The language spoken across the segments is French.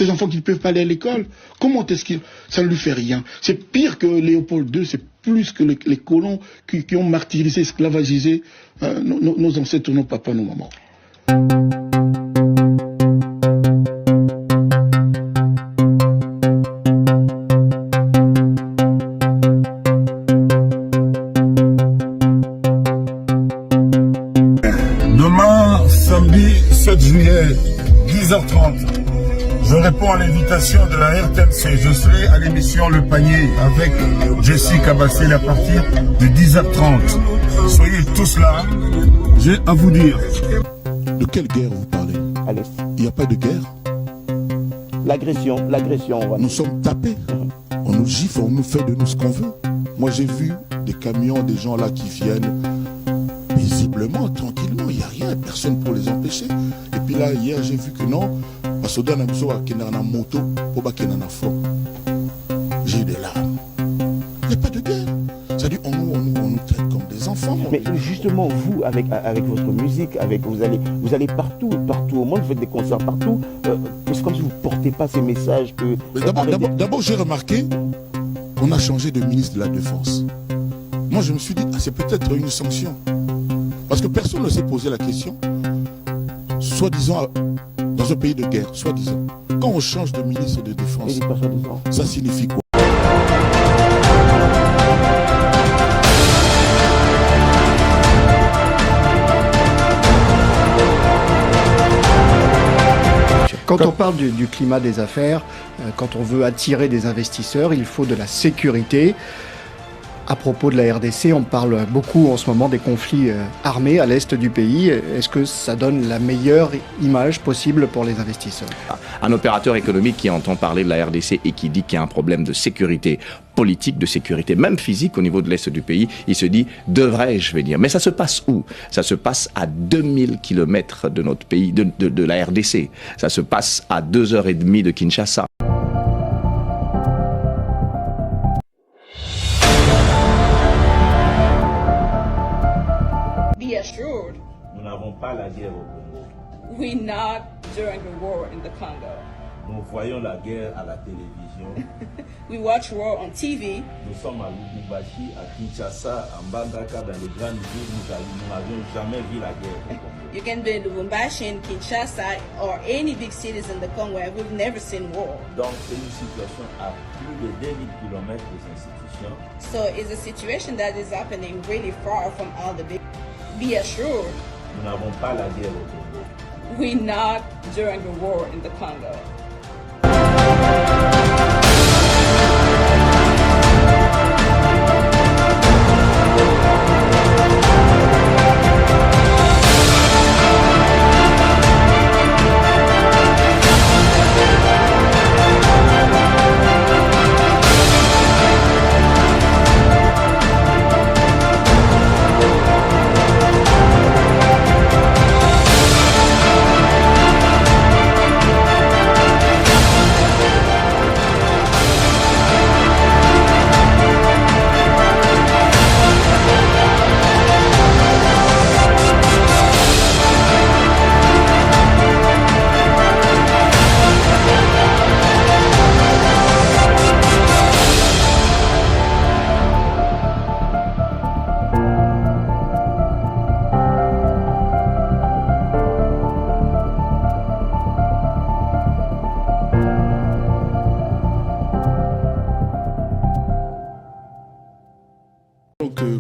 Ces enfants qui ne peuvent pas aller à l'école, comment est-ce que ça ne lui fait rien? C'est pire que Léopold II, c'est plus que les colons qui ont martyrisé, esclavagisé nos ancêtres, nos papas, nos mamans. Demain, samedi 7 juillet, 10h30, je réponds à l'invitation de la RTNC. Je serai à l'émission Le Panier avec Jessie Kabassel à partir de 10h30. Soyez tous là. J'ai à vous dire. De quelle guerre vous parlez? À l'Est. Il n'y a pas de guerre? L'agression. Voilà. Nous sommes tapés. On nous gifle, on nous fait de nous ce qu'on veut. Moi j'ai vu des camions, des gens là qui viennent paisiblement, tranquillement, il n'y a rien, personne pour les empêcher. Et puis là, hier, j'ai vu que non, parce que dans la moto, pour pas qu'il y ait un front. J'ai eu des larmes. Il n'y a pas de guerre. C'est-à-dire, on nous traite comme des enfants. Mais justement, vous, avec votre musique, vous allez partout au monde, vous faites des concerts partout. C'est comme si vous ne portez pas ces messages que... D'abord, j'ai remarqué qu'on a changé de ministre de la Défense. Moi, je me suis dit, c'est peut-être une sanction. Parce que personne ne s'est posé la question, soi-disant, dans un pays de guerre, soi-disant. Quand on change de ministre de Défense, ça signifie quoi? Quand on parle du climat des affaires, quand on veut attirer des investisseurs, il faut de la sécurité. À propos de la RDC, on parle beaucoup en ce moment des conflits armés à l'est du pays. Est-ce que ça donne la meilleure image possible pour les investisseurs? Un opérateur économique qui entend parler de la RDC et qui dit qu'il y a un problème de sécurité politique, de sécurité même physique au niveau de l'est du pays, il se dit, devrais-je venir? Mais ça se passe où? Ça se passe à 2000 km de notre pays, de la RDC. Ça se passe à 2h30 de Kinshasa. Nous n'avons pas la guerre au Congo. We not during the war in the Congo. Nous voyons la guerre à la télévision. We watch war on TV. Nous sommes à Lubumbashi, à Kinshasa, à Mbandaka, dans les grandes villes. Nous n'avions jamais vu la guerre au Congo. You can be in Lubumbashi, in Kinshasa, or any big cities in the Congo, and we've never seen war. Donc c'est une situation à plus de 2000 km des institutions. So it's a situation that is happening really far from all the big. Be assured. Nous n'avons pas la guerre au Congo. We not during the war in the Congo.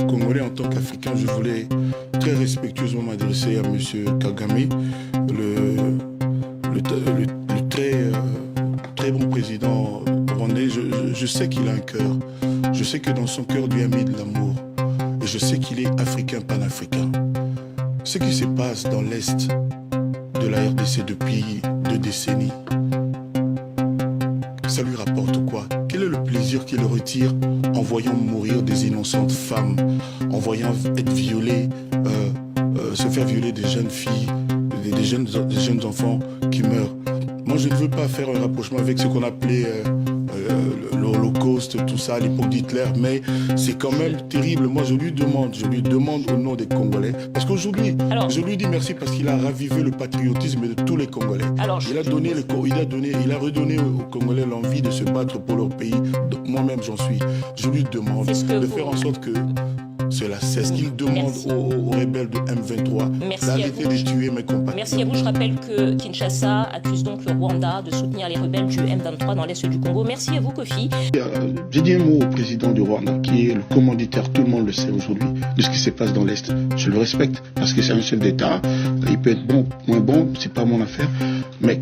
Congolais, en tant qu'Africain, je voulais très respectueusement m'adresser à M. Kagame, le très bon président rwandais. Je sais qu'il a un cœur. Je sais que dans son cœur, Dieu a mis de l'amour. Et je sais qu'il est africain, panafricain. Ce qui se passe dans l'Est de la RDC depuis 2 décennies, ça lui rapporte quoi? Quel est le plaisir qu'il retire en voyant mourir des innocentes femmes, en voyant être violées, se faire violer des jeunes filles, des jeunes enfants qui meurent? Moi, je ne veux pas faire un rapprochement avec ce qu'on appelait l'Holocauste. l'Holocauste, tout ça, à l'époque d'Hitler, mais c'est quand même terrible. Moi, je lui demande au nom des Congolais, parce qu'aujourd'hui, je lui dis merci parce qu'il a ravivé le patriotisme de tous les Congolais. Il a redonné aux Congolais l'envie de se battre pour leur pays. Donc moi-même, je lui demande de faire en sorte que cela cesse, qu'il demande aux rebelles de M23 d'arrêter de tuer mes compatriotes. Merci à vous. Je rappelle que Kinshasa accuse donc le Rwanda de soutenir les rebelles du M23 dans l'est du Congo. Merci à vous, Kofi. J'ai dit un mot au président du Rwanda, qui est le commanditaire, tout le monde le sait aujourd'hui, de ce qui se passe dans l'Est. Je le respecte, parce que c'est un chef d'État. Il peut être bon, moins bon, c'est pas mon affaire. Mais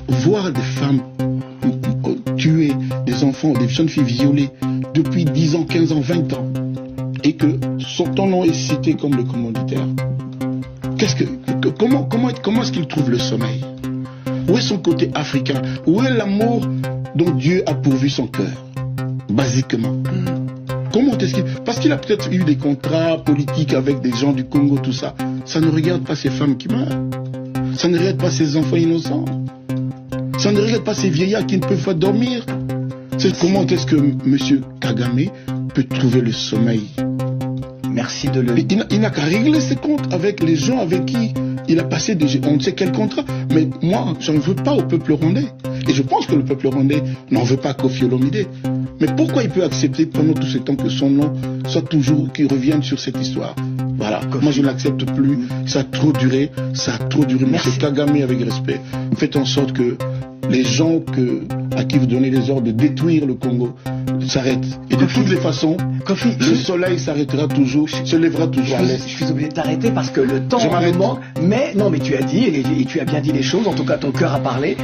voir des femmes tuer, des enfants, des jeunes filles violées depuis 10 ans, 15 ans, 20 ans, et que ton nom est cité comme le commanditaire. Comment est-ce qu'il trouve le sommeil? Où est son côté africain? Où est l'amour dont Dieu a pourvu son cœur? Basiquement. Comment est-ce qu'il... Parce qu'il a peut-être eu des contrats politiques avec des gens du Congo, tout ça. Ça ne regarde pas ces femmes qui meurent. Ça ne regarde pas ces enfants innocents. Ça ne regarde pas ces vieillards qui ne peuvent pas dormir. Comment est-ce que M. Kagame peut trouver le sommeil? Merci de le... Il n'a qu'à régler ses comptes avec les gens avec qui il a passé on ne sait quel contrat. Mais moi, je ne veux pas au peuple rwandais. Et je pense que le peuple rwandais n'en veut pas Kofi Olomide. Mais pourquoi il peut accepter pendant tout ce temps que son nom soit toujours, qu'il revienne sur cette histoire? Voilà, moi je ne l'accepte plus. Ça a trop duré. Monsieur Kagame, avec respect, faites en sorte que les gens à qui vous donnez les ordres de détruire le Congo s'arrêtent. Et de toutes les façons, le soleil s'arrêtera toujours, se lèvera toujours à l'est. Je suis obligé de t'arrêter parce que le temps manque. Mais tu as dit, et tu as bien dit les choses, en tout cas ton cœur a parlé.